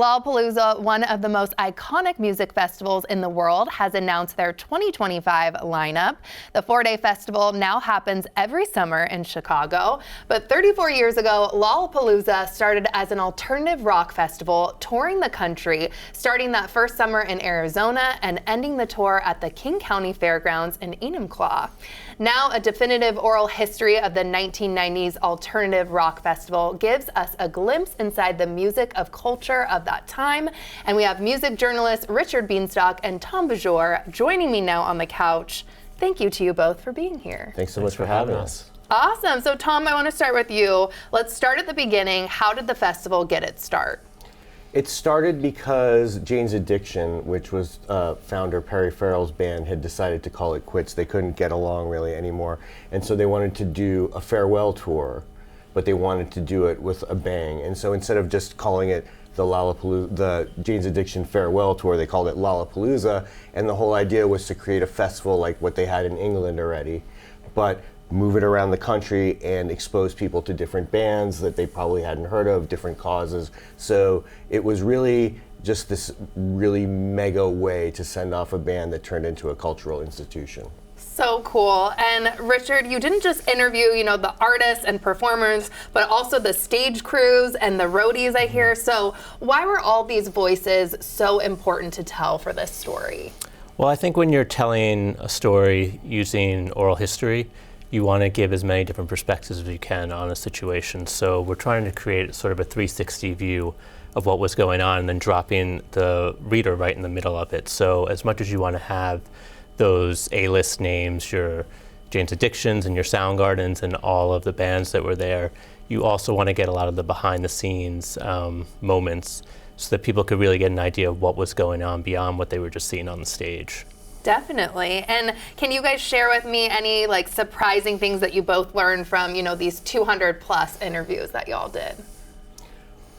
Lollapalooza, one of the most iconic music festivals in the world, has announced their 2025 lineup. The four-day festival now happens every summer in Chicago, but 34 years ago, Lollapalooza started as an alternative rock festival, touring the country, starting that first summer in Arizona and ending the tour at the King County Fairgrounds in Enumclaw. Now, a definitive oral history of the 1990s alternative rock festival gives us a glimpse inside the music of culture of that time. And we have music journalists Richard Beinstock and Tom Beaujour joining me now on the couch. Thank you to you both for being here. Thanks so much for having us. Awesome. So Tom, I want to start with you. Let's start at the beginning. How did the festival get its start? It started because Jane's Addiction, which was founder Perry Farrell's band, had decided to call it quits. They couldn't get along really anymore. And so they wanted to do a farewell tour, but they wanted to do it with a bang. And so instead of just calling it the Jane's Addiction Farewell Tour, they called it Lollapalooza. And the whole idea was to create a festival like what they had in England already, but move it around the country and expose people to different bands that they probably hadn't heard of, different causes. So it was really just this really mega way to send off a band that turned into a cultural institution. So cool. And Richard, you didn't just interview, the artists and performers, but also the stage crews and the roadies, I hear. So why were all these voices so important to tell for this story? Well, I think when you're telling a story using oral history, you want to give as many different perspectives as you can on a situation. So we're trying to create sort of a 360 view of what was going on and then dropping the reader right in the middle of it. So as much as you want to have those A-list names, your Jane's Addictions and your Soundgardens and all of the bands that were there, you also want to get a lot of the behind the scenes moments so that people could really get an idea of what was going on beyond what they were just seeing on the stage. Definitely. And can you guys share with me any surprising things that you both learned from, these 200 plus interviews that y'all did?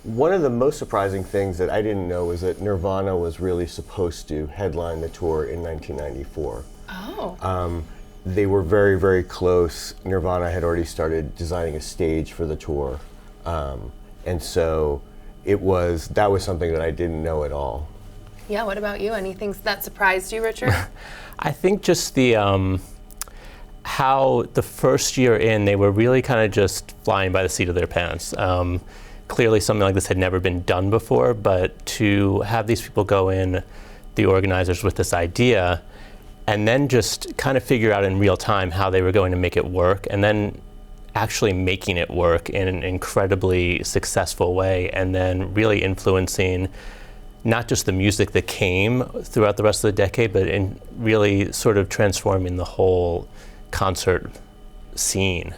One of the most surprising things that I didn't know was that Nirvana was really supposed to headline the tour in 1994. Oh. They were very, very close. Nirvana had already started designing a stage for the tour. And so that was something that I didn't know at all. Yeah, what about you? Anything that surprised you, Richard? I think just the how the first year in, they were really kind of just flying by the seat of their pants. Clearly something like this had never been done before, but to have these people go in, the organizers, with this idea, and then just kind of figure out in real time how they were going to make it work, and then actually making it work in an incredibly successful way, and then really influencing not just the music that came throughout the rest of the decade, but in really sort of transforming the whole concert scene,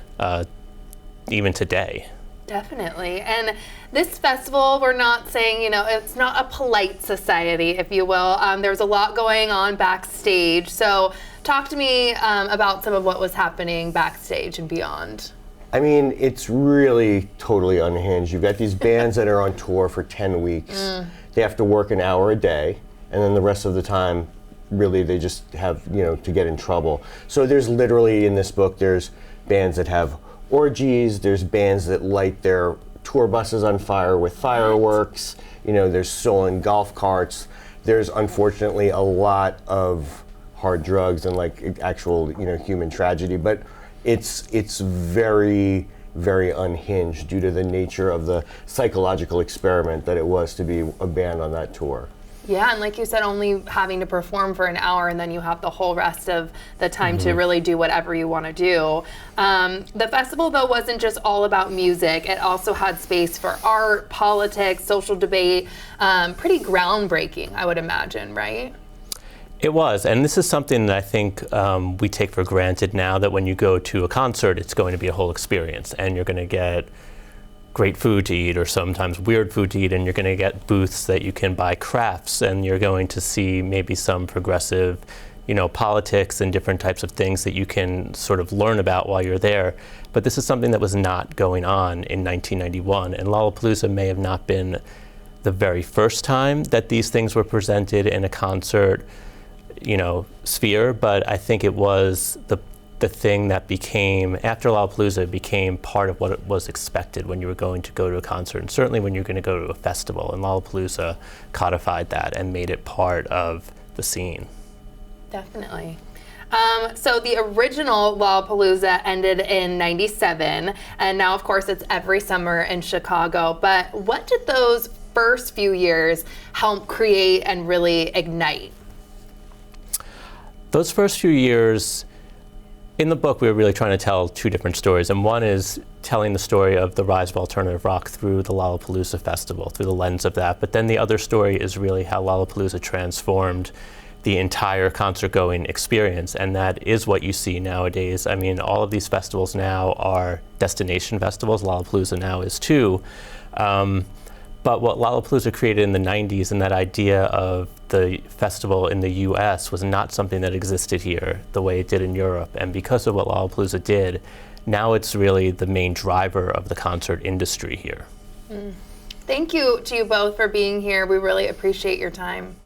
even today. Definitely. And this festival, we're not saying, it's not a polite society, if you will. There's a lot going on backstage. So talk to me about some of what was happening backstage and beyond. I mean, it's really totally unhinged. You've got these bands that are on tour for 10 weeks. They have to work an hour a day, and then the rest of the time, really, they just have, to get in trouble. So there's literally, in this book, there's bands that have orgies, there's bands that light their tour buses on fire with fireworks, there's stolen golf carts. There's unfortunately a lot of hard drugs and actual, human tragedy, but it's very, very unhinged due to the nature of the psychological experiment that it was to be a band on that tour. Yeah, and like you said, only having to perform for an hour and then you have the whole rest of the time to really do whatever you want to do. The festival, though, wasn't just all about music. It also had space for art, politics, social debate. Pretty groundbreaking, I would imagine, right? It was, and this is something that I think we take for granted now, that when you go to a concert, it's going to be a whole experience, and you're going to get great food to eat, or sometimes weird food to eat, and you're going to get booths that you can buy crafts, and you're going to see maybe some progressive, politics and different types of things that you can sort of learn about while you're there. But this is something that was not going on in 1991, and Lollapalooza may have not been the very first time that these things were presented in a concert sphere, but I think it was the thing that became, after Lollapalooza, it became part of what it was expected when you were going to go to a concert, and certainly when you're going to go to a festival. And Lollapalooza codified that and made it part of the scene. Definitely. So the original Lollapalooza ended in '97, and now, of course, it's every summer in Chicago. But what did those first few years help create and really ignite? Those first few years, in the book, we were really trying to tell two different stories. And one is telling the story of the rise of alternative rock through the Lollapalooza festival, through the lens of that. But then the other story is really how Lollapalooza transformed the entire concert-going experience, and that is what you see nowadays. I mean, all of these festivals now are destination festivals. Lollapalooza now is too. But what Lollapalooza created in the 90s, and that idea of the festival in the US, was not something that existed here the way it did in Europe. And because of what Lollapalooza did, now it's really the main driver of the concert industry here. Thank you to you both for being here. We really appreciate your time.